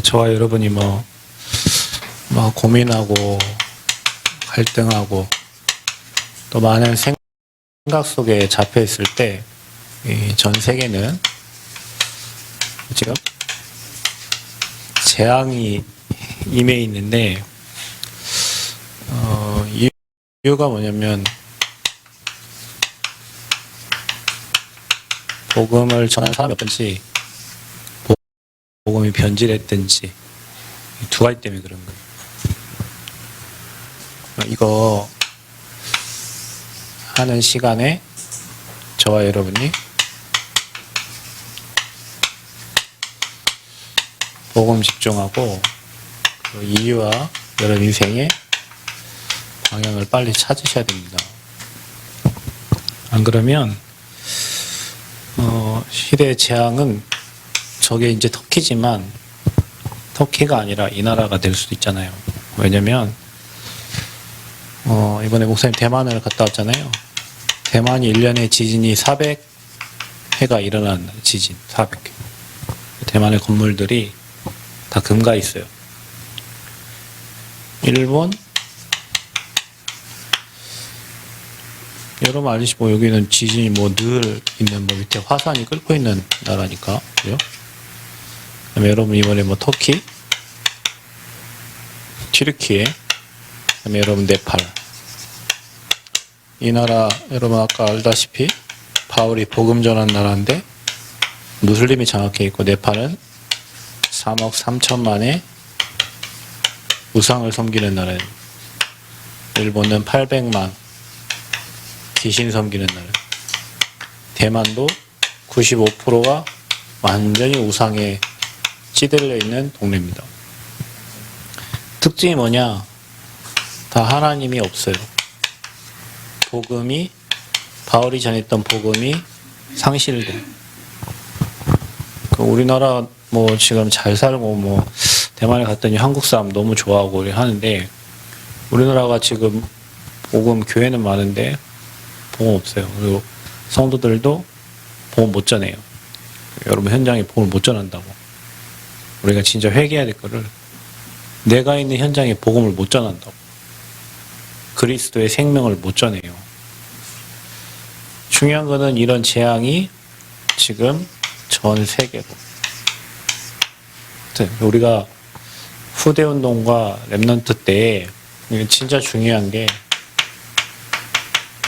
저와 여러분이 고민하고 갈등하고 또 많은 생각 속에 잡혀 있을 때, 전 세계는 지금 재앙이 임해 있는데, 이유가 뭐냐면, 복음을 전하는 사람이 없든지, 복음이 변질했든지, 두 가지 때문에 그런 거예요. 이거 하는 시간에 저와 여러분이 복음 집중하고 그 이유와 여러분 인생의 방향을 빨리 찾으셔야 됩니다. 안 그러면 시대의 재앙은 저게 이제 터키지만 터키가 아니라 이 나라가 될 수도 있잖아요. 왜냐면 이번에 목사님 대만을 갔다 왔잖아요. 대만이 1년에 지진이 400회가 일어난 지진, 400회. 대만의 건물들이 다 금가 있어요. 일본, 여러분 알듯이 여기는 지진이 늘 있는 밑에 화산이 끓고 있는 나라니까, 그죠? 그다음에 여러분 이번에 터키, 튀르키예, 그다음에 여러분 네팔. 이 나라 여러분 아까 알다시피 바울이 복음 전한 나라인데 무슬림이 장악해 있고, 네팔은 3억 3천만의 우상을 섬기는 나라예요. 일본은 800만 귀신 섬기는 나라. 대만도 95%가 완전히 우상에 찌들려 있는 동네입니다. 특징이 뭐냐? 다 하나님이 없어요. 복음이, 바울이 전했던 복음이 상실돼. 우리나라 지금 잘 살고 대만에 갔더니 한국 사람 너무 좋아하고 하는데, 우리나라가 지금 복음 교회는 많은데 복음 없어요. 그리고 성도들도 복음 못 전해요. 여러분 현장에 복음을 못 전한다고. 우리가 진짜 회개해야 될 거를, 내가 있는 현장에 복음을 못 전한다고. 그리스도의 생명을 못 전해요. 중요한 거는 이런 재앙이 지금 전 세계로. 우리가 후대운동과 렘넌트 때에 진짜 중요한 게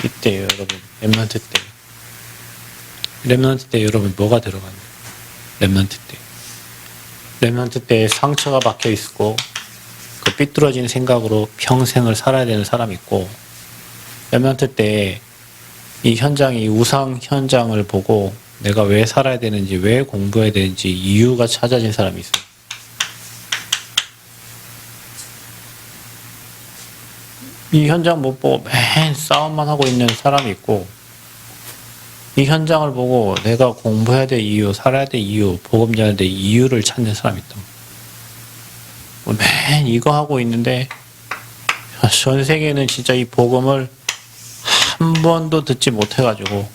이때예요, 여러분. 렘넌트 때. 렘넌트 때 여러분 뭐가 들어가나요? 렘넌트 때. 렘넌트 때에 상처가 박혀 있고, 그 삐뚤어진 생각으로 평생을 살아야 되는 사람이 있고, 렘넌트 때에 이 현장이, 이 우상 현장을 보고 내가 왜 살아야 되는지, 왜 공부해야 되는지 이유가 찾아진 사람이 있어요. 이 현장 못 보고 맨 싸움만 하고 있는 사람이 있고, 이 현장을 보고 내가 공부해야 될 이유, 살아야 될 이유, 복음 전해야 될 이유를 찾는 사람이 있다. 맨 이거 하고 있는데 전 세계는 진짜 이 복음을 한 번도 듣지 못해가지고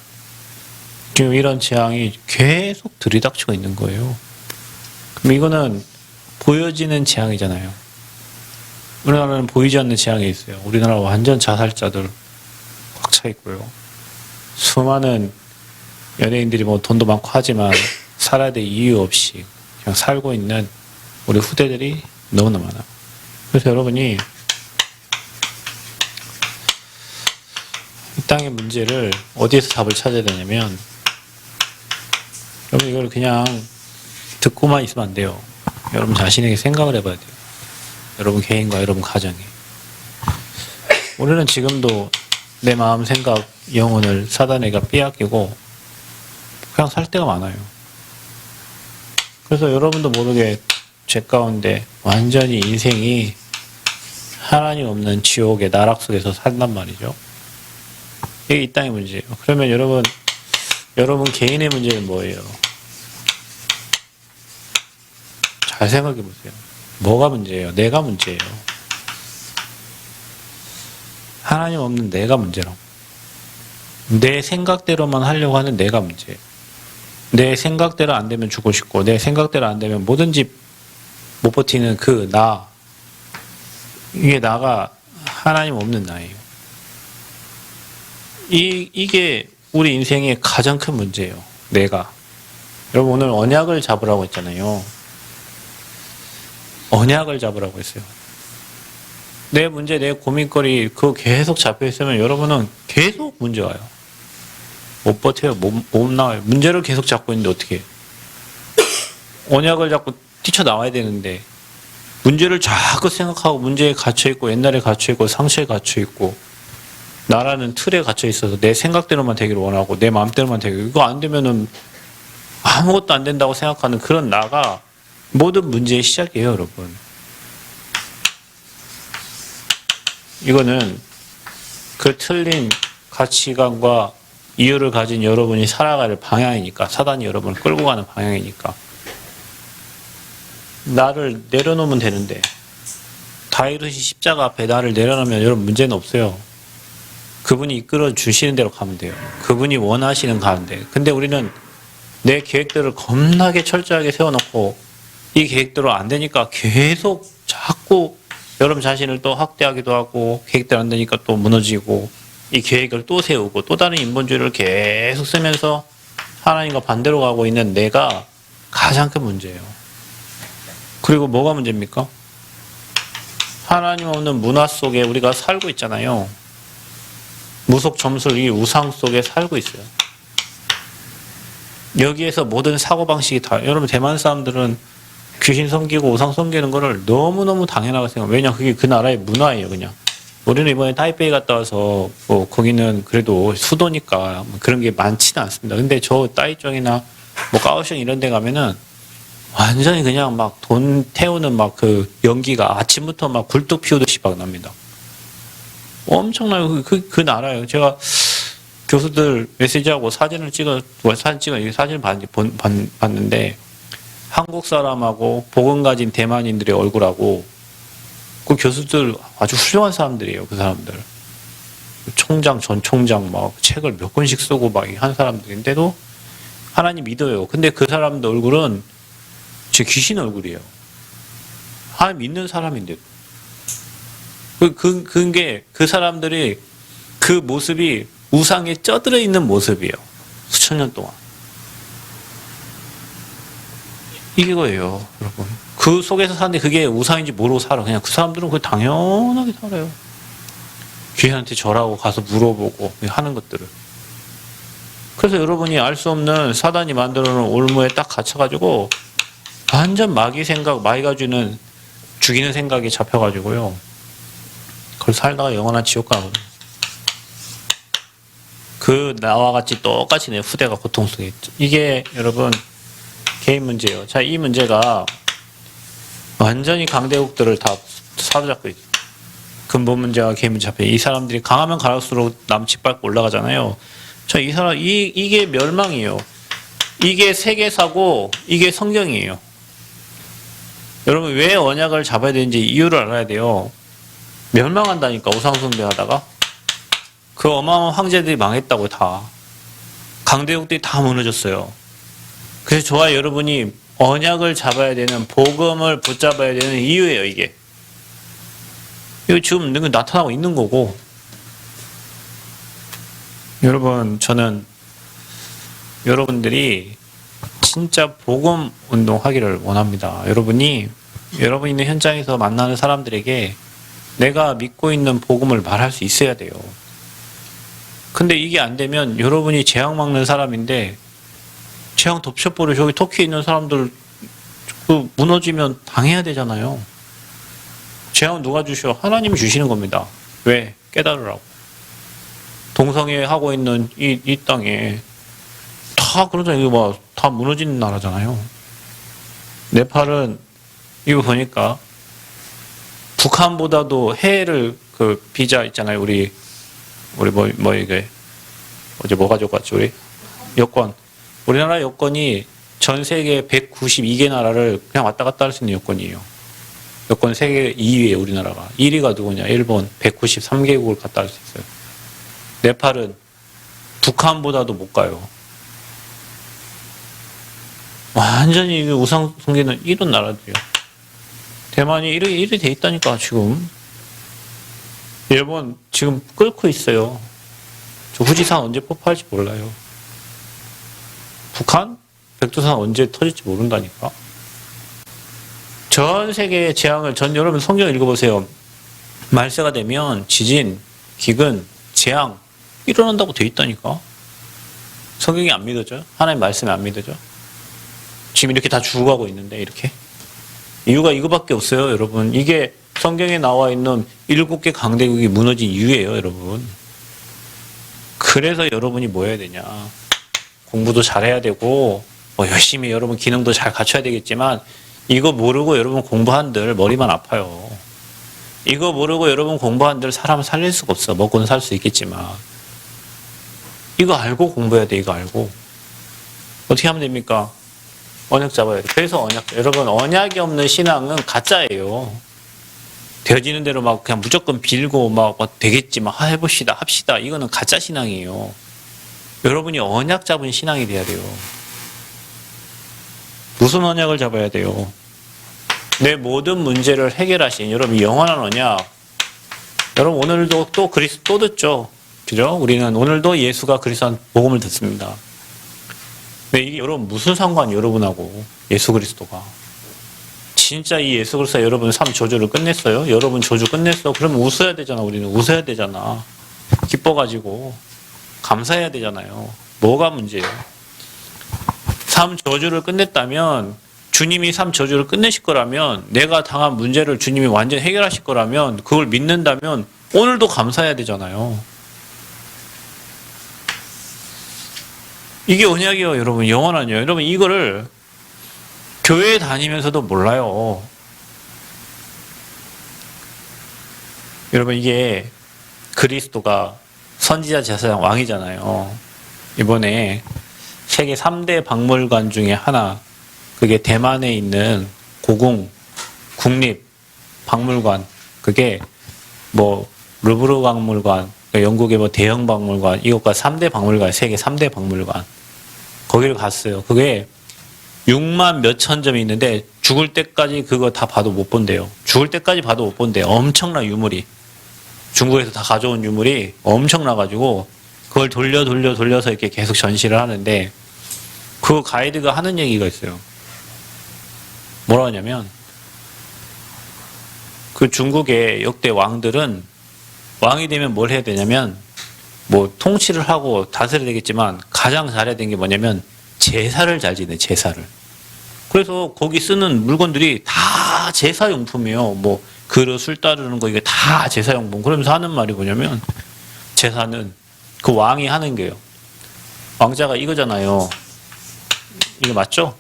지금 이런 재앙이 계속 들이닥치고 있는 거예요. 그럼 이거는 보여지는 재앙이잖아요. 우리나라는 보이지 않는 재앙이 있어요. 우리나라 완전 자살자들 꽉 차 있고요. 수많은 연예인들이 돈도 많고 하지만 살아야 될 이유 없이 그냥 살고 있는 우리 후대들이 너무나 많아요. 그래서 여러분이 이 땅의 문제를 어디에서 답을 찾아야 되냐면, 여러분 이걸 그냥 듣고만 있으면 안 돼요. 여러분 자신에게 생각을 해봐야 돼요. 여러분 개인과 여러분 가정에. 우리는 지금도 내 마음, 생각, 영혼을 사단에게 빼앗기고 그냥 살 때가 많아요. 그래서 여러분도 모르게 죄 가운데 완전히 인생이 하나님 없는 지옥의 나락 속에서 산단 말이죠. 이게 이 땅의 문제예요. 그러면 여러분 개인의 문제는 뭐예요? 잘 생각해 보세요. 뭐가 문제예요? 내가 문제예요. 하나님 없는 내가 문제라고. 내 생각대로만 하려고 하는 내가 문제예요. 내 생각대로 안 되면 죽고 싶고, 내 생각대로 안 되면 뭐든지 못 버티는 그 나, 이게 나가 하나님 없는 나예요. 이게 우리 인생의 가장 큰 문제예요. 내가. 여러분 오늘 언약을 잡으라고 했잖아요. 언약을 잡으라고 했어요. 내 문제, 내 고민거리 그거 계속 잡혀 있으면 여러분은 계속 문제 와요. 못 버텨요. 못 나와요. 문제를 계속 잡고 있는데 어떻게 해요? 언약을 잡고 뛰쳐나와야 되는데 문제를 자꾸 생각하고 문제에 갇혀있고 옛날에 갇혀있고 상처에 갇혀있고 나라는 틀에 갇혀있어서 내 생각대로만 되기를 원하고 내 마음대로만 되기를, 이거 안 되면은 아무것도 안 된다고 생각하는 그런 나가 모든 문제의 시작이에요, 여러분. 이거는 그 틀린 가치관과 이유를 가진 여러분이 살아갈 방향이니까, 사단이 여러분을 끌고 가는 방향이니까. 나를 내려놓으면 되는데, 다이루시 십자가 앞에 나를 내려놓으면 여러분 문제는 없어요. 그분이 이끌어 주시는 대로 가면 돼요. 그분이 원하시는 가는데. 근데 우리는 내 계획들을 겁나게 철저하게 세워놓고 이 계획대로 안 되니까 계속 자꾸 여러분 자신을 또 확대하기도 하고, 계획대로 안 되니까 또 무너지고, 이 계획을 또 세우고 또 다른 인본주의를 계속 쓰면서 하나님과 반대로 가고 있는 내가 가장 큰 문제예요. 그리고 뭐가 문제입니까? 하나님 없는 문화 속에 우리가 살고 있잖아요. 무속 점술 이 우상 속에 살고 있어요. 여기에서 모든 사고방식이 다, 여러분 대만 사람들은 귀신 섬기고 우상 섬기는 거를 너무너무 당연하게 생각해요. 왜냐, 그게 그 나라의 문화예요, 그냥. 우리는 이번에 타이베이 갔다 와서, 뭐, 거기는 그래도 수도니까 뭐 그런 게 많지는 않습니다. 근데 저 따이쪽이나 뭐 까오슝 이런 데 가면은 완전히 그냥 막 돈 태우는 막 그 연기가 아침부터 막 굴뚝 피우듯이 막 납니다. 엄청나요. 그 나라예요. 제가 교수들 메시지하고 사진을 봤는데, 한국 사람하고 복음 가진 대만인들의 얼굴하고 그 교수들 아주 훌륭한 사람들이에요. 그 사람들 총장, 전 총장 막 책을 몇 권씩 쓰고 막 한 사람들인데도 하나님 믿어요. 근데 그 사람들 얼굴은 제 귀신 얼굴이에요. 하나님 믿는 사람인데도. 그게 그 사람들이 그 모습이 우상에 쪄들어 있는 모습이에요. 수천 년 동안. 이거예요, 여러분. 그 속에서 사는데 그게 우상인지 모르고 살아. 그냥 그 사람들은 그걸 당연하게 살아요. 귀신한테 절하고 가서 물어보고 하는 것들을. 그래서 여러분이 알 수 없는 사단이 만들어 놓은 올무에 딱 갇혀가지고 완전 마귀 생각, 마귀가 주는 죽이는 생각이 잡혀가지고요. 그걸 살다가 영원한 지옥 가거든요. 그 나와 같이 똑같이 내 후대가 고통 속에 있죠. 이게 여러분 개인 문제예요. 자, 이 문제가 완전히 강대국들을 다 사로잡고 있어요. 근본 문제와 개인 문제 앞에 이 사람들이 강하면 강할수록 남짓밟고 올라가잖아요. 자, 이 사람 이게 멸망이에요. 이게 세계사고 이게 성경이에요. 여러분 왜 언약을 잡아야 되는지 이유를 알아야 돼요. 멸망한다니까 우상숭배하다가 그 어마어마한 황제들이 망했다고 다. 강대국들이 다 무너졌어요. 그래서 저와 여러분이 언약을 잡아야 되는 복음을 붙잡아야 되는 이유예요. 이게 지금 나타나고 있는 거고. 여러분 저는 여러분들이 진짜 복음 운동하기를 원합니다. 여러분이 있는 현장에서 만나는 사람들에게 내가 믿고 있는 복음을 말할 수 있어야 돼요. 근데 이게 안 되면 여러분이 재앙 막는 사람인데 재앙 덮쳐버려. 저기 터키에 있는 사람들 그 무너지면 당해야 되잖아요. 재앙은 누가 주셔? 하나님이 주시는 겁니다. 왜? 깨달으라고. 동성애 하고 있는 이 땅에 다 그러잖아요. 이거 다 무너지는 나라잖아요. 네팔은 이거 보니까 북한보다도 해외를 그 비자 있잖아요. 우리 이게 어제 뭐 가져갔지 우리 여권. 우리나라 여권이 전 세계 192개 나라를 그냥 왔다 갔다 할 수 있는 여권이에요. 여권 세계 2위에 우리나라가. 1위가 누구냐? 일본 193개국을 갔다 할 수 있어요. 네팔은 북한보다도 못 가요. 완전히 우상 숭배는 이런 나라들이에요. 대만이 이래 돼 있다니까, 지금. 일본 지금 끓고 있어요. 저 후지산 언제 폭파할지 몰라요. 북한? 백두산 언제 터질지 모른다니까. 전 세계의 재앙을 여러분 성경 읽어보세요. 말세가 되면 지진, 기근, 재앙 일어난다고 돼 있다니까. 성경이 안 믿어져요? 하나님 말씀이 안 믿어져? 지금 이렇게 다 죽어가고 있는데 이렇게. 이유가 이거밖에 없어요, 여러분. 이게 성경에 나와 있는 7개 강대국이 무너진 이유예요, 여러분. 그래서 여러분이 뭐 해야 되냐. 공부도 잘해야 되고 뭐 열심히 여러분 기능도 잘 갖춰야 되겠지만 이거 모르고 여러분 공부한들 머리만 아파요. 이거 모르고 여러분 공부한들 사람 살릴 수가 없어. 먹고는 살 수 있겠지만 이거 알고 공부해야 돼. 이거 알고. 어떻게 하면 됩니까? 언약 잡아야 돼. 그래서 여러분 언약이 없는 신앙은 가짜예요. 되어지는 대로 막 그냥 무조건 빌고 막 되겠지 막 해봅시다 합시다. 이거는 가짜 신앙이에요. 여러분이 언약 잡은 신앙이 돼야 돼요. 무슨 언약을 잡아야 돼요? 내 모든 문제를 해결하신 여러분 영원한 언약. 여러분 오늘도 또 그리스도 또 듣죠. 그죠? 우리는 오늘도 예수가 그리스도 복음을 듣습니다. 근데 이게 여러분 무슨 상관 여러분하고 예수 그리스도가. 진짜 이 예수 그리스도가 여러분 삶 저주를 끝냈어요? 여러분 저주 끝냈어? 그러면 웃어야 되잖아. 우리는 웃어야 되잖아. 기뻐가지고 감사해야 되잖아요. 뭐가 문제예요? 삶 저주를 끝냈다면 주님이 삶 저주를 끝내실 거라면 내가 당한 문제를 주님이 완전히 해결하실 거라면 그걸 믿는다면 오늘도 감사해야 되잖아요. 이게 언약이에요, 여러분. 영원한요. 여러분 이거를 교회 다니면서도 몰라요. 여러분 이게 그리스도가 선지자 제사장 왕이잖아요. 이번에 세계 3대 박물관 중에 하나, 그게 대만에 있는 고궁 국립 박물관, 그게 뭐 루브르 박물관, 영국의 뭐 대형 박물관, 이것과 3대 박물관, 세계 3대 박물관, 거기를 갔어요. 그게 6만 몇천 점이 있는데 죽을 때까지 그거 다 봐도 못 본대요. 죽을 때까지 봐도 못 본대요. 엄청난 유물이. 중국에서 다 가져온 유물이 엄청나가지고 그걸 돌려서 이렇게 계속 전시를 하는데 그 가이드가 하는 얘기가 있어요. 뭐라 하냐면 그 중국의 역대 왕들은 왕이 되면 뭘 해야 되냐면 뭐 통치를 하고 다스려야 되겠지만 가장 잘해야 되는 게 뭐냐면 제사를 잘 지내, 제사를. 그래서 거기 쓰는 물건들이 다 제사용품이에요. 뭐 그릇, 술 따르는 거 이게 다 제사용품. 그러면서 하는 말이 뭐냐면 제사는 그 왕이 하는 게요. 왕자가 이거잖아요. 이거 맞죠?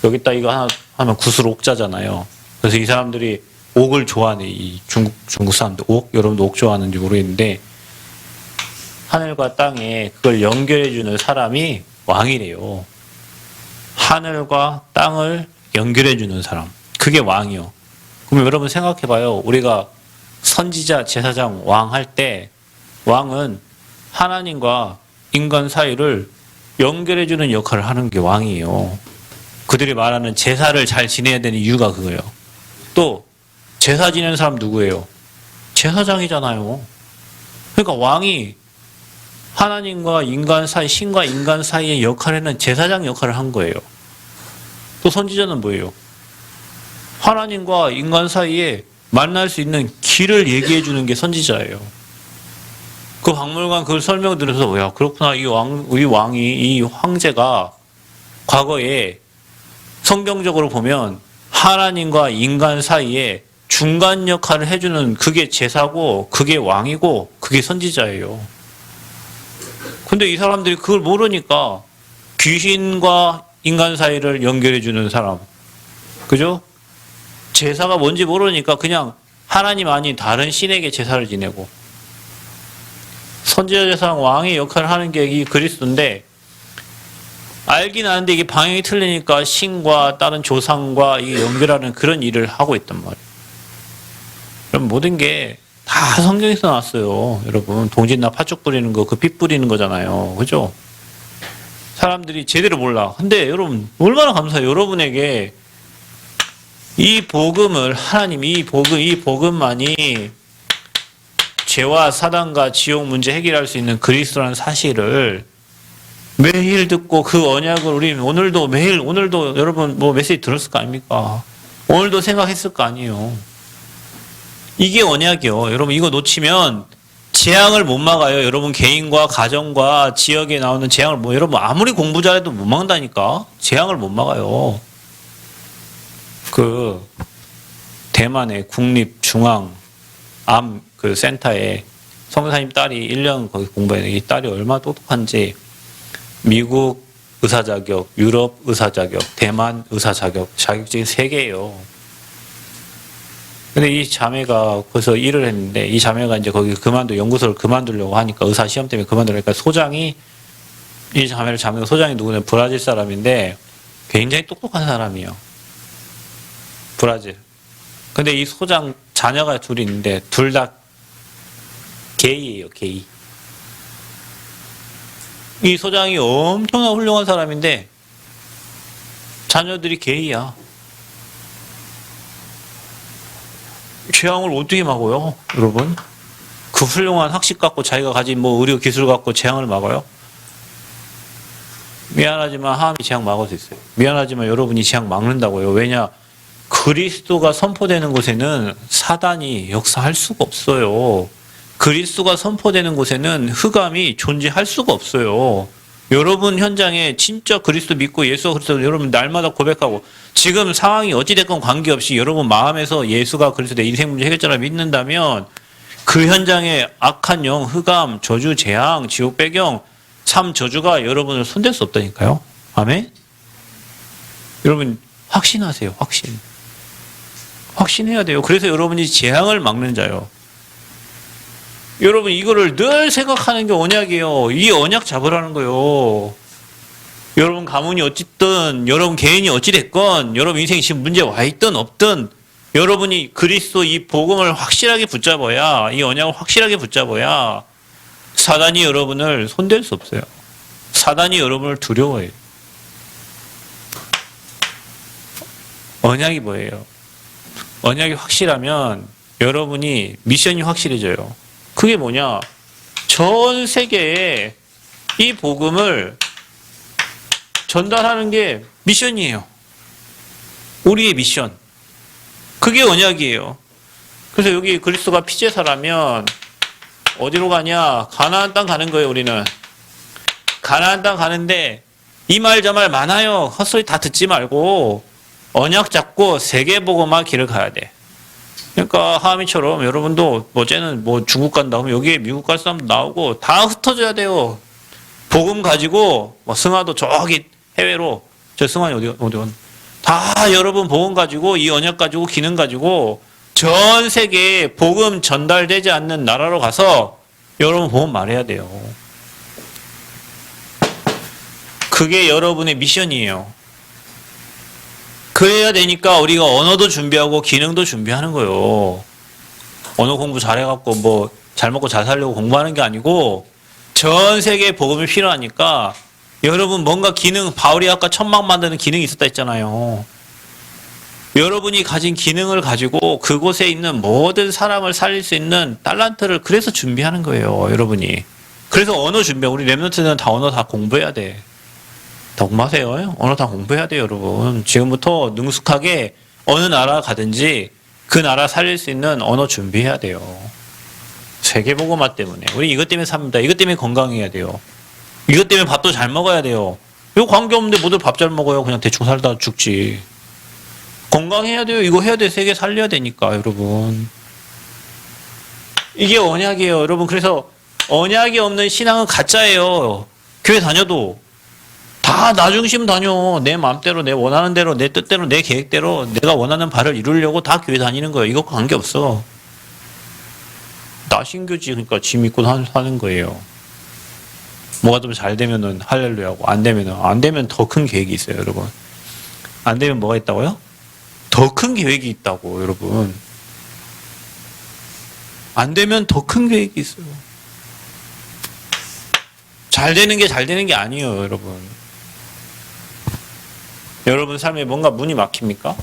여기다 이거 하나 하면 구슬 옥자잖아요. 그래서 이 사람들이 옥을 좋아하네. 이 중국 사람들 옥? 여러분도 옥 좋아하는지 모르겠는데 하늘과 땅에 그걸 연결해주는 사람이 왕이래요. 하늘과 땅을 연결해주는 사람. 그게 왕이요. 그럼 여러분 생각해봐요. 우리가 선지자, 제사장, 왕 할 때 왕은 하나님과 인간 사이를 연결해주는 역할을 하는 게 왕이에요. 그들이 말하는 제사를 잘 지내야 되는 이유가 그거예요. 또 제사 지내는 사람 누구예요? 제사장이잖아요. 그러니까 왕이 하나님과 인간 사이, 신과 인간 사이의 역할에는 제사장 역할을 한 거예요. 또 선지자는 뭐예요? 하나님과 인간 사이에 만날 수 있는 길을 얘기해 주는 게 선지자예요. 그 박물관 그걸 설명 들으면서 야 그렇구나. 이 왕이 이 황제가 과거에 성경적으로 보면 하나님과 인간 사이에 중간 역할을 해주는 그게 제사고 그게 왕이고 그게 선지자예요. 근데 이 사람들이 그걸 모르니까 귀신과 인간 사이를 연결해주는 사람, 그죠? 제사가 뭔지 모르니까 그냥 하나님 아닌 다른 신에게 제사를 지내고 선지자 제사장 왕의 역할을 하는 게 이 그리스도인데 알긴 아는데 이게 방향이 틀리니까 신과 다른 조상과 이게 연결하는 그런 일을 하고 있단 말이에요. 그럼 모든 게 다 성경에서 나왔어요. 여러분 동짓나 팥죽 뿌리는 거 그 피 뿌리는 거잖아요. 그죠? 사람들이 제대로 몰라. 근데 여러분 얼마나 감사해요. 여러분에게 이 복음을 하나님이 이 복음만이 죄와 사단과 지옥 문제 해결할 수 있는 그리스도라는 사실을 매일 듣고 그 언약을 우리 오늘도 여러분 뭐 메시지 들었을 거 아닙니까? 오늘도 생각했을 거 아니에요. 이게 언약이요. 여러분 이거 놓치면 재앙을 못 막아요. 여러분 개인과 가정과 지역에 나오는 재앙을 여러분 아무리 공부 잘해도 못 막는다니까. 재앙을 못 막아요. 그 대만의 국립중앙암 그 센터에 선교사님 딸이 1년 거기 공부했는데 이 딸이 얼마나 똑똑한지 미국 의사 자격, 유럽 의사 자격, 대만 의사 자격증이 3개예요. 근데 이 자매가 거기서 일을 했는데 이 자매가 이제 거기 연구소를 그만두려고 하니까 의사 시험 때문에 그만두려니까 이 자매가 소장이 누구냐면 브라질 사람인데 굉장히 똑똑한 사람이에요. 브라질. 근데 이 소장 자녀가 둘이 있는데 둘 다 게이예요, 게이. 이 소장이 엄청나게 훌륭한 사람인데 자녀들이 게이야. 재앙을 어떻게 막아요, 여러분? 그 훌륭한 학식 갖고 자기가 가진 의료 기술 갖고 재앙을 막아요? 미안하지만 하나님이 재앙 막을 수 있어요. 미안하지만 여러분이 재앙 막는다고요. 왜냐? 그리스도가 선포되는 곳에는 사단이 역사할 수가 없어요. 그리스도가 선포되는 곳에는 흑암이 존재할 수가 없어요. 여러분 현장에 진짜 그리스도 믿고 예수가 그리스도 여러분 날마다 고백하고 지금 상황이 어찌됐건 관계없이 여러분 마음에서 예수가 그리스도 내 인생 문제 해결자라 믿는다면 그 현장에 악한 영, 흑암, 저주, 재앙, 지옥 배경, 삶 저주가 여러분을 손댈 수 없다니까요. 아멘? 여러분 확신하세요. 확신해야 돼요. 그래서 여러분이 재앙을 막는 자요. 여러분 이거를 늘 생각하는 게 언약이에요. 이 언약 잡으라는 거예요. 여러분 가문이 어쨌든 여러분 개인이 어찌됐건 여러분 인생이 지금 문제 와 있든 없든 여러분이 그리스도 이 복음을 확실하게 붙잡아야 이 언약을 확실하게 붙잡아야 사단이 여러분을 손댈 수 없어요. 사단이 여러분을 두려워해요. 언약이 뭐예요? 언약이 확실하면 여러분이 미션이 확실해져요. 그게 뭐냐? 전 세계에 이 복음을 전달하는 게 미션이에요. 우리의 미션. 그게 언약이에요. 그래서 여기 그리스도가 피제사라면 어디로 가냐? 가나안 땅 가는 거예요, 우리는. 가나안 땅 가는데 이 말 저 말 많아요. 헛소리 다 듣지 말고 언약 잡고 세계복음화 길을 가야 돼. 그러니까 하미처럼 여러분도 어제는 중국 간다 하면 여기에 미국 갈 사람 나오고 다 흩어져야 돼요. 복음 가지고 승하도 저기 해외로 저 승환이 어디 온? 다 여러분 복음 가지고 이 언약 가지고 기능 가지고 전 세계에 복음 전달되지 않는 나라로 가서 여러분 복음 말해야 돼요. 그게 여러분의 미션이에요. 그래야 되니까 우리가 언어도 준비하고 기능도 준비하는 거예요. 언어 공부 잘해갖고 잘 먹고 잘 살려고 공부하는 게 아니고 전 세계에 복음이 필요하니까 여러분 뭔가 기능, 바울이 아까 천막 만드는 기능이 있었다 했잖아요. 여러분이 가진 기능을 가지고 그곳에 있는 모든 사람을 살릴 수 있는 달란트를 그래서 준비하는 거예요, 여러분이. 그래서 언어 준비하고 우리 랩런트는 다 언어 다 공부해야 돼. 덕마세요. 언어 다 공부해야 돼요, 여러분. 지금부터 능숙하게 어느 나라 가든지 그 나라 살릴 수 있는 언어 준비해야 돼요. 세계복음화 때문에. 우리 이것 때문에 삽니다. 이것 때문에 건강해야 돼요. 이것 때문에 밥도 잘 먹어야 돼요. 이거 관계없는데 모두 밥 잘 먹어요. 그냥 대충 살다 죽지. 건강해야 돼요. 이거 해야 돼. 세계 살려야 되니까, 여러분. 이게 언약이에요, 여러분. 그래서 언약이 없는 신앙은 가짜예요. 교회 다녀도. 다 나 중심 다녀. 내 마음대로, 내 원하는 대로, 내 뜻대로, 내 계획대로 내가 원하는 바를 이루려고 다 교회 다니는 거예요. 이거 관계없어. 나 신교지. 그러니까 지 믿고 사는 거예요. 뭐가 좀 잘 되면은 할렐루야고 안 되면 더 큰 계획이 있어요, 여러분. 안 되면 뭐가 있다고요? 더 큰 계획이 있다고, 여러분. 안 되면 더 큰 계획이 있어요. 잘 되는 게 아니에요, 여러분. 여러분 삶에 뭔가 문이 막힙니까?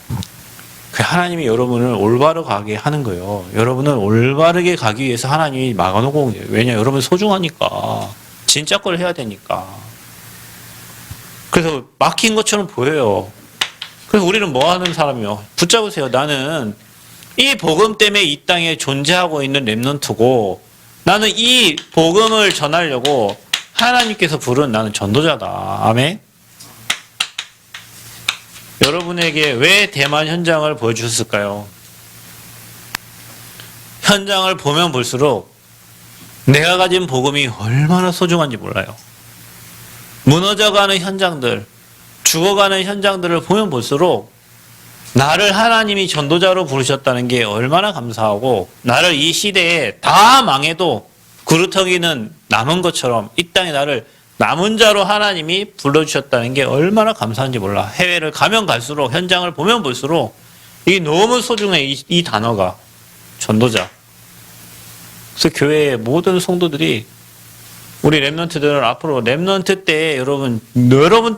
하나님이 여러분을 올바로 가게 하는 거예요. 여러분을 올바르게 가기 위해서 하나님이 막아놓고 온 거예요. 왜냐, 여러분 소중하니까. 진짜 걸 해야 되니까. 그래서 막힌 것처럼 보여요. 그래서 우리는 뭐 하는 사람이요? 붙잡으세요. 나는 이 복음 때문에 이 땅에 존재하고 있는 렘넌트고, 나는 이 복음을 전하려고 하나님께서 부른 나는 전도자다. 아멘? 여러분에게 왜 대만 현장을 보여주셨을까요? 현장을 보면 볼수록 내가 가진 복음이 얼마나 소중한지 몰라요. 무너져가는 현장들, 죽어가는 현장들을 보면 볼수록 나를 하나님이 전도자로 부르셨다는 게 얼마나 감사하고, 나를 이 시대에 다 망해도 그루터기는 남은 것처럼 이 땅에 나를 남은 자로 하나님이 불러주셨다는 게 얼마나 감사한지 몰라. 해외를 가면 갈수록, 현장을 보면 볼수록 이게 너무 소중해. 이 단어가 전도자. 그래서 교회의 모든 성도들이, 우리 렘넌트들은 앞으로 렘넌트 때 여러분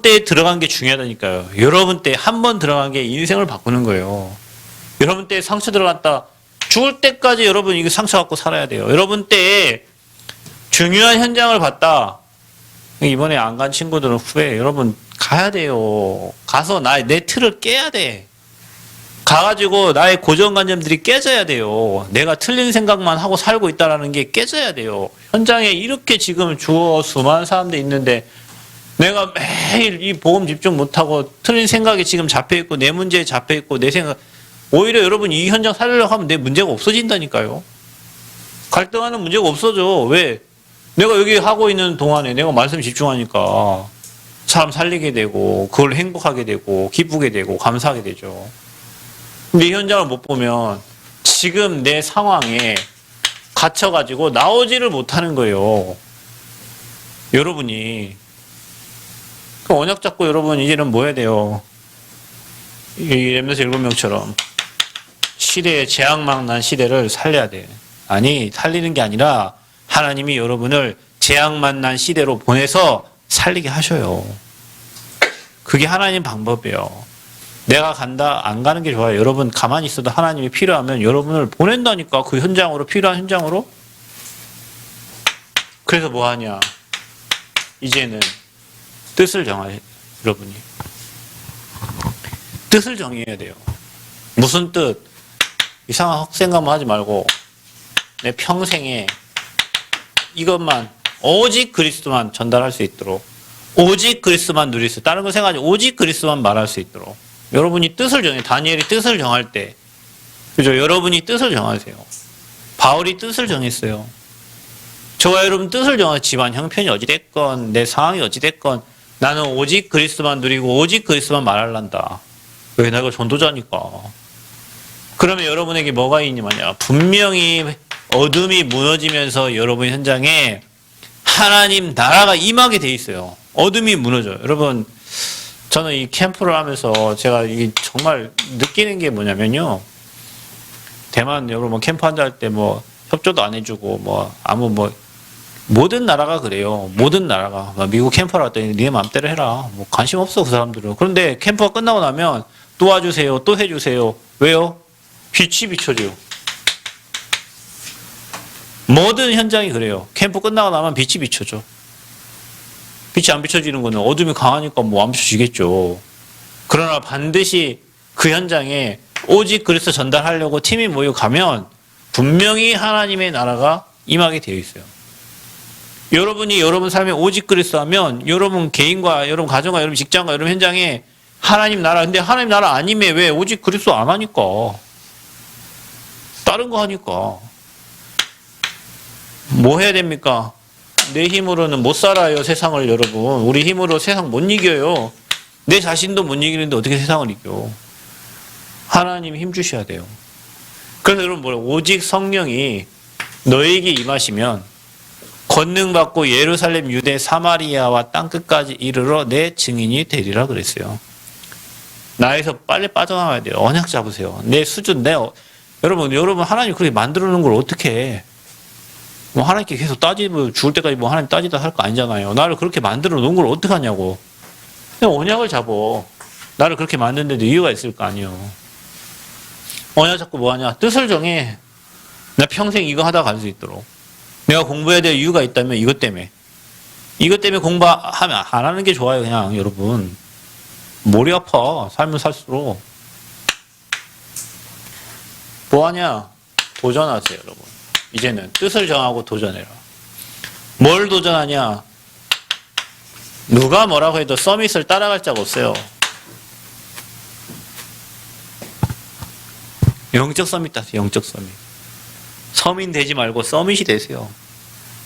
때에 들어간 게 중요하다니까요. 여러분 때 한 번 들어간 게 인생을 바꾸는 거예요. 여러분 때에 상처 들어갔다 죽을 때까지 여러분 이거 상처 갖고 살아야 돼요. 여러분 때에 중요한 현장을 봤다. 이번에 안 간 친구들은 후회. 여러분 가야 돼요. 가서 내 틀을 깨야 돼. 가가지고 나의 고정관념들이 깨져야 돼요. 내가 틀린 생각만 하고 살고 있다는 게 깨져야 돼요. 현장에 이렇게 지금 수많은 사람들이 있는데 내가 매일 이 복음 집중 못하고 틀린 생각에 지금 잡혀있고, 내 문제에 잡혀있고, 내 생각, 오히려 여러분 이 현장 살리려고 하면 내 문제가 없어진다니까요. 갈등하는 문제가 없어져. 왜? 내가 여기 하고 있는 동안에 내가 말씀 집중하니까 사람 살리게 되고, 그걸 행복하게 되고, 기쁘게 되고, 감사하게 되죠. 근데 이 현장을 못 보면 지금 내 상황에 갇혀가지고 나오지를 못하는 거예요. 여러분이. 그 언약 잡고 여러분 이제는 뭐 해야 돼요? 이 렘넌트 7명처럼 시대에 재앙막 난 시대를 살려야 돼. 아니, 살리는 게 아니라 하나님이 여러분을 재앙만 난 시대로 보내서 살리게 하셔요. 그게 하나님 방법이에요. 내가 간다, 안 가는 게 좋아요. 여러분 가만히 있어도 하나님이 필요하면 여러분을 보낸다니까. 그 현장으로, 필요한 현장으로. 그래서 뭐 하냐? 이제는 뜻을 정해야, 여러분이. 뜻을 정해야 돼요. 무슨 뜻? 이상한 헛생각만 하지 말고 내 평생에 이것만, 오직 그리스도만 전달할 수 있도록, 오직 그리스도만 누릴 수, 다른 거 생각하지, 오직 그리스도만 말할 수 있도록 여러분이 뜻을 정해. 다니엘이 뜻을 정할 때, 그죠? 여러분이 뜻을 정하세요. 바울이 뜻을 정했어요. 저와 여러분 뜻을 정하. 집안 형편이 어찌됐건, 내 상황이 어찌됐건, 나는 오직 그리스도만 누리고 오직 그리스도만 말할란다. 왜? 내가 전도자니까. 그러면 여러분에게 뭐가 있냐면, 분명히 어둠이 무너지면서 여러분 현장에 하나님 나라가 임하게 돼 있어요. 어둠이 무너져요. 여러분, 저는 이 캠프를 하면서 제가 이 정말 느끼는 게 뭐냐면요. 대만 여러분 캠프 한다 할 때 뭐 협조도 안 해주고 모든 나라가 그래요. 모든 나라가. 미국 캠프를 왔더니 니네 맘대로 해라. 뭐 관심 없어 그 사람들은. 그런데 캠프가 끝나고 나면 또 와주세요. 또 해주세요. 왜요? 빛이 비춰져요. 모든 현장이 그래요. 캠프 끝나고 나면 빛이 비춰져. 빛이 안 비춰지는 거는 어둠이 강하니까 뭐 안 비춰지겠죠. 그러나 반드시 그 현장에 오직 그리스도 전달하려고 팀이 모여 가면 분명히 하나님의 나라가 임하게 되어 있어요. 여러분이 여러분 삶에 오직 그리스도 하면 여러분 개인과 여러분 가정과 여러분 직장과 여러분 현장에 하나님 나라, 근데 하나님 나라 아님에 왜? 오직 그리스도 안 하니까. 다른 거 하니까. 뭐 해야 됩니까? 내 힘으로는 못 살아요, 세상을. 여러분, 우리 힘으로 세상 못 이겨요. 내 자신도 못 이기는데 어떻게 세상을 이겨? 하나님 힘 주셔야 돼요. 그래서 여러분 뭐래요? 오직 성령이 너에게 임하시면 권능 받고 예루살렘, 유대, 사마리아와 땅끝까지 이르러 내 증인이 되리라 그랬어요. 나에서 빨리 빠져나와야 돼요. 언약 잡으세요. 내 수준, 여러분 하나님 그렇게 만들어 놓은 걸 어떻게 해? 뭐 하나님께 계속 따지고 죽을 때까지 뭐 하나님 따지다 할 거 아니잖아요. 나를 그렇게 만들어 놓은 걸 어떻게 하냐고. 그냥 언약을 잡어. 나를 그렇게 만드는데도 이유가 있을 거 아니에요. 뭐냐 자꾸 뭐하냐. 뜻을 정해. 나 평생 이거 하다 갈 수 있도록. 내가 공부해야 될 이유가 있다면 이것 때문에. 이것 때문에 공부하면 안 하는 게 좋아요. 그냥 여러분. 머리 아파. 삶을 살수록. 뭐하냐. 도전하세요 여러분. 이제는 뜻을 정하고 도전해라. 뭘 도전하냐. 누가 뭐라고 해도 서밋을 따라갈 자가 없어요. 영적 서밋 따세요. 영적 서밋. 서민 되지 말고 서밋이 되세요.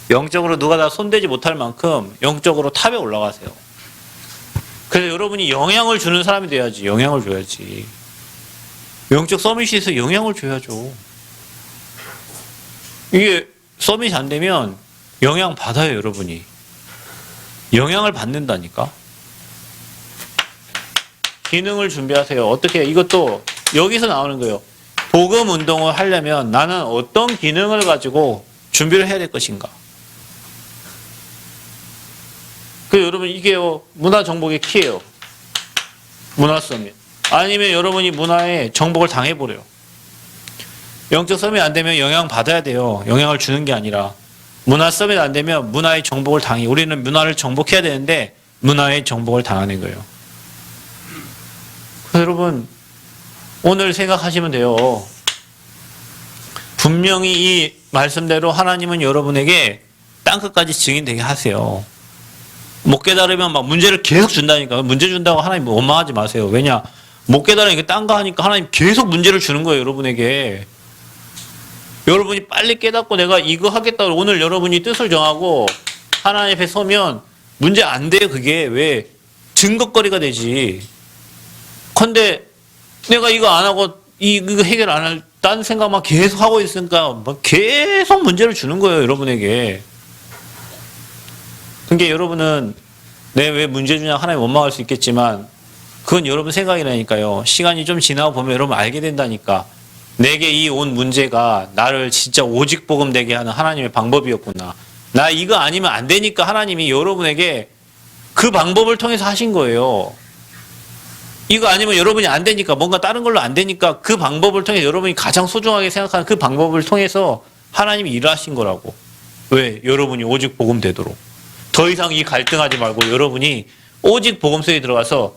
영적으로 누가 다 손대지 못할 만큼 영적으로 탑에 올라가세요. 그래서 여러분이 영향을 주는 사람이 돼야지. 영향을 줘야지. 영적 서밋에서 영향을 줘야죠. 이게 서밋이 안 되면 영향 받아요, 여러분이. 영향을 받는다니까. 기능을 준비하세요. 어떻게, 이것도 여기서 나오는 거예요. 복음 운동을 하려면 나는 어떤 기능을 가지고 준비를 해야 될 것인가. 그 여러분 이게요, 문화 정복의 키예요. 문화 서밋. 아니면 여러분이 문화에 정복을 당해버려요. 영적 서밋 안 되면 영향 받아야 돼요. 영향을 주는 게 아니라. 문화 서밋 안 되면 문화의 정복을 당해. 우리는 문화를 정복해야 되는데 문화의 정복을 당하는 거예요. 그래서 여러분 오늘 생각하시면 돼요. 분명히 이 말씀대로 하나님은 여러분에게 땅끝까지 증인되게 하세요. 못 깨달으면 막 문제를 계속 준다니까. 문제 준다고 하나님 원망하지 마세요. 왜냐? 못 깨달으니까 딴 거 하니까 하나님 계속 문제를 주는 거예요. 여러분에게. 여러분이 빨리 깨닫고 내가 이거 하겠다고 오늘 여러분이 뜻을 정하고 하나님 앞에 서면 문제 안 돼요. 그게 왜? 증거거리가 되지. 근데 내가 이거 안 하고 이거 해결 안 할 딴 생각만 계속 하고 있으니까 막 계속 문제를 주는 거예요. 여러분에게. 그러니까 여러분은 내 왜 문제 주냐 하나님 원망할 수 있겠지만 그건 여러분 생각이라니까요. 시간이 좀 지나고 보면 여러분 알게 된다니까. 내게 이 온 문제가 나를 진짜 오직 복음 되게 하는 하나님의 방법이었구나. 나 이거 아니면 안 되니까 하나님이 여러분에게 그 방법을 통해서 하신 거예요. 이거 아니면 여러분이 안 되니까 뭔가 다른 걸로 안 되니까 그 방법을 통해 여러분이 가장 소중하게 생각하는 그 방법을 통해서 하나님이 일하신 거라고. 왜? 여러분이 오직 복음 되도록. 더 이상 이 갈등하지 말고 여러분이 오직 복음 속에 들어가서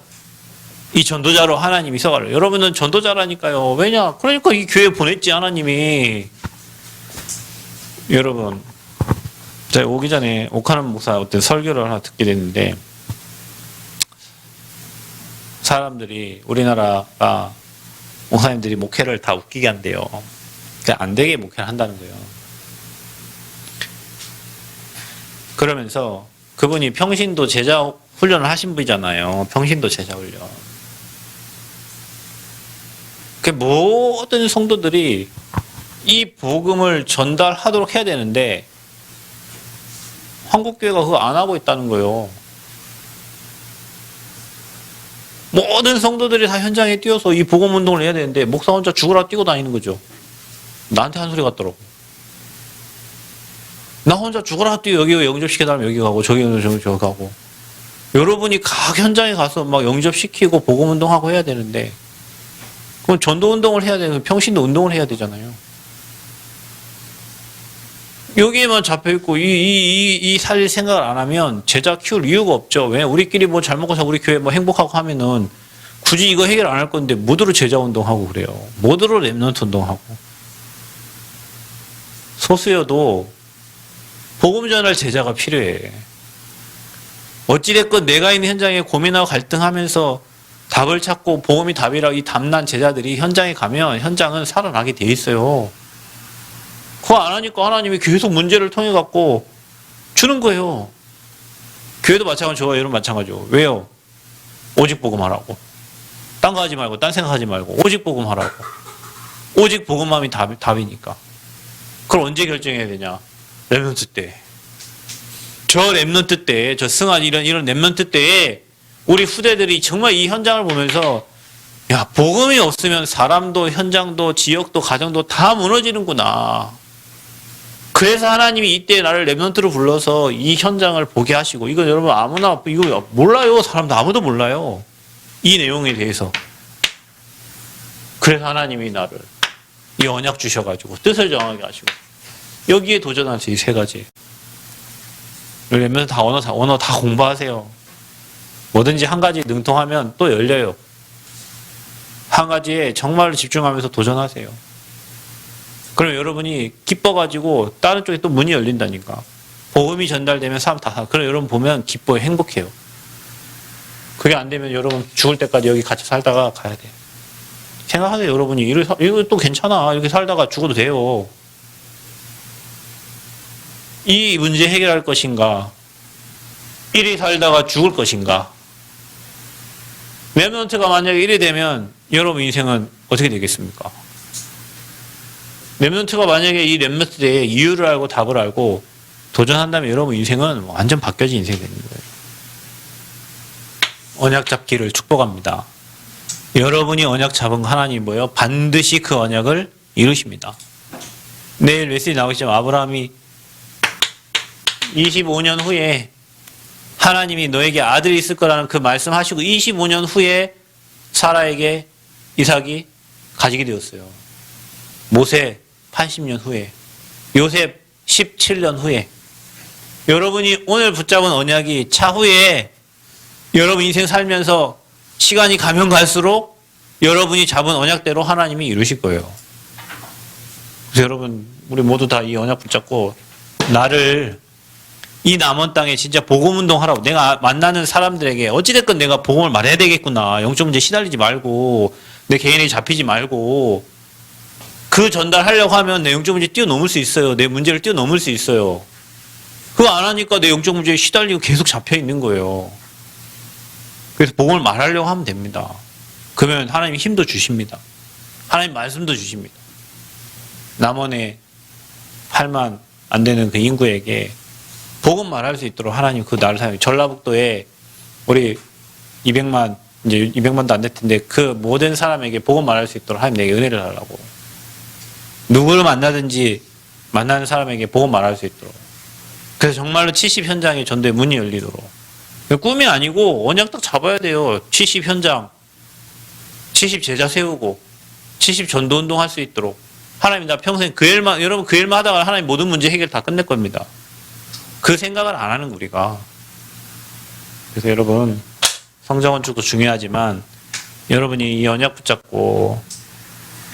이 전도자로 하나님이 서가려. 여러분은 전도자라니까요. 왜냐? 그러니까 이 교회 보냈지 하나님이. 여러분 제가 오기 전에 오카는 목사 어떤 설교를 하나 듣게 됐는데 사람들이 우리나라가 목사님들이 목회를 다 웃기게 한대요. 그러니까 안 되게 목회를 한다는 거예요. 그러면서 그분이 평신도 제자 훈련을 하신 분이잖아요. 평신도 제자 훈련. 그 모든 성도들이 이 복음을 전달하도록 해야 되는데 한국교회가 그거 안 하고 있다는 거예요. 모든 성도들이 다 현장에 뛰어서 이 복음 운동을 해야 되는데 목사 혼자 죽으라 뛰고 다니는 거죠. 나한테 한 소리 같더라고. 나 혼자 죽으라 뛰어 여기 영접시켜달라면 여기 가고 저기 가고. 여러분이 각 현장에 가서 막 영접시키고 복음 운동하고 해야 되는데 그럼 전도 운동을 해야 되는 평신도 운동을 해야 되잖아요. 여기에만 잡혀있고 이 살 생각을 안 하면 제자 키울 이유가 없죠. 왜? 우리끼리 뭐 잘 먹고 사 우리 교회 뭐 행복하고 하면은 굳이 이거 해결 안 할 건데 모두로 제자 운동하고 그래요. 모두로 랩넌트 운동하고. 소수여도 복음 전할 제자가 필요해. 어찌됐건 내가 있는 현장에 고민하고 갈등하면서 답을 찾고 복음이 답이라 이 담난 제자들이 현장에 가면 현장은 살아나게 돼 있어요. 그거 안 하니까 하나님이 계속 문제를 통해 갖고 주는 거예요. 교회도 마찬가지고 저와 여러분 마찬가지고. 왜요? 오직 복음 하라고. 딴 거 하지 말고 딴 생각하지 말고 오직 복음 하라고. 오직 복음만이 답이니까. 그걸 언제 결정해야 되냐? 랩넌트 때. 저 랩넌트 때, 저 승한 이런 랩넌트 때에 우리 후대들이 정말 이 현장을 보면서 야, 복음이 없으면 사람도 현장도 지역도 가정도 다 무너지는구나. 그래서 하나님이 이때 나를 랩넌트로 불러서 이 현장을 보게 하시고 이건 여러분 아무나 이거 몰라요. 사람도 아무도 몰라요. 이 내용에 대해서. 그래서 하나님이 나를 이 언약 주셔가지고 뜻을 정하게 하시고 여기에 도전하세요. 이 세 가지. 랩면서 다 언어 다 공부하세요. 뭐든지 한 가지 능통하면 또 열려요. 한 가지에 정말로 집중하면서 도전하세요. 그럼 여러분이 기뻐가지고 다른 쪽에 또 문이 열린다니까. 복음이 전달되면 사람 다 그럼 여러분 보면 기뻐요. 행복해요. 그게 안 되면 여러분 죽을 때까지 여기 같이 살다가 가야 돼요. 생각하세요. 여러분이 이거 또 괜찮아. 이렇게 살다가 죽어도 돼요. 이 문제 해결할 것인가? 이리 살다가 죽을 것인가? 랩런트가 만약에 이리 되면 여러분 인생은 어떻게 되겠습니까? 랩런트가 만약에 이 랩런트의 이유를 알고 답을 알고 도전한다면 여러분 인생은 완전 바뀌어진 인생이 되는 거예요. 언약 잡기를 축복합니다. 여러분이 언약 잡은 하나님이 뭐예요? 반드시 그 언약을 이루십니다. 내일 메시지 나오겠지만 아브라함이 25년 후에 하나님이 너에게 아들이 있을 거라는 그 말씀하시고 25년 후에 사라에게 이삭이 가지게 되었어요. 모세 80년 후에, 요셉 17년 후에. 여러분이 오늘 붙잡은 언약이 차후에 여러분 인생 살면서 시간이 가면 갈수록 여러분이 잡은 언약대로 하나님이 이루실 거예요. 그래서 여러분 우리 모두 다 이 언약 붙잡고 나를 이 남은 땅에 진짜 복음운동 하라고. 내가 만나는 사람들에게 어찌됐건 내가 복음을 말해야 되겠구나. 영적 문제 시달리지 말고 내 개인에 잡히지 말고 그 전달하려고 하면 내 영적 문제 뛰어넘을 수 있어요. 내 문제를 뛰어넘을 수 있어요. 그거 안 하니까 내 영적 문제에 시달리고 계속 잡혀 있는 거예요. 그래서 복음을 말하려고 하면 됩니다. 그러면 하나님 힘도 주십니다. 하나님 말씀도 주십니다. 남원에 8만 안 되는 그 인구에게 복음 말할 수 있도록 하나님 그 나를 사용해. 전라북도에 우리 200만 이제 200만도 안 될 텐데 그 모든 사람에게 복음 말할 수 있도록 하나님 내게 은혜를 달라고. 누구를 만나든지 만나는 사람에게 복음 말할 수 있도록. 그래서 정말로 70 현장의 전도의 문이 열리도록. 꿈이 아니고 언약 딱 잡아야 돼요. 70 현장, 70 제자 세우고 70 전도 운동 할 수 있도록. 하나님 나 평생 그 일만, 여러분 그 일만 하다가 하나님 모든 문제 해결 다 끝낼 겁니다. 그 생각을 안 하는 우리가. 그래서 여러분 성장 건축도 중요하지만 여러분이 이 언약 붙잡고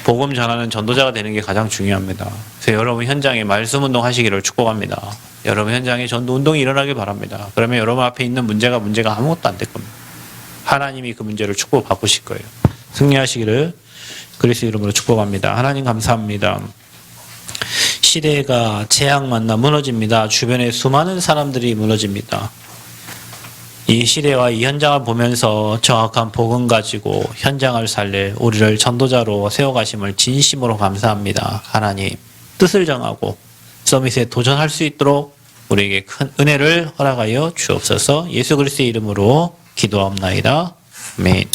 복음 전하는 전도자가 되는 게 가장 중요합니다. 그래서 여러분 현장에 말씀 운동 하시기를 축복합니다. 여러분 현장에 전도 운동이 일어나길 바랍니다. 그러면 여러분 앞에 있는 문제가 아무것도 안 될 겁니다. 하나님이 그 문제를 축복 바꾸실 거예요. 승리하시기를 그리스도 이름으로 축복합니다. 하나님 감사합니다. 시대가 재앙 만나 무너집니다. 주변에 수많은 사람들이 무너집니다. 이 시대와 이 현장을 보면서 정확한 복음 가지고 현장을 살릴 우리를 전도자로 세워가심을 진심으로 감사합니다. 하나님 뜻을 정하고 서밋에 도전할 수 있도록 우리에게 큰 은혜를 허락하여 주옵소서. 예수 그리스도의 이름으로 기도하옵나이다. 아멘.